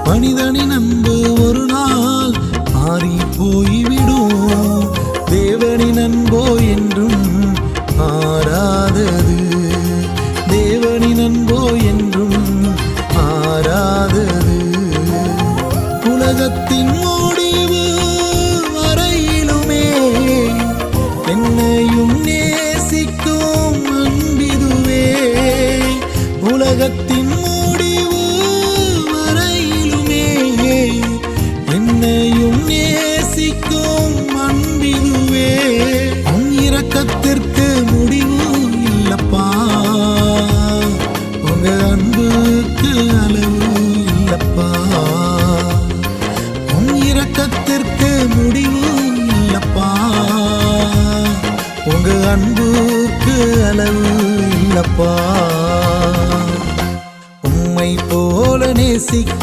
மனிதனின் அன்பு ஒரு நாள் மாறி போய்விடும். தேவனின் அன்போ என்றும் மாறாதது. தேவனின் அன்போ என்றும் மாறாதது. உலகத்தின் முடிவு வரையிலுமே என்னையும் நேசிக்கும் அன்பிதுவே. உலகத்தின் முடிவு வரையிலுமே என்னையும் நேசிக்கும் அன்பிதுவே. உன் இரக்கத்திற்கு முடிவு இல்லப்பா, உங்க அன்புக்கு அளவு இல்லப்பா. உன் இரக்கத்திற்கு முடிவு இல்லப்பா, உங்க அன்புக்கு அளவு இல்லப்பா. உம்மை போல நேசிக்க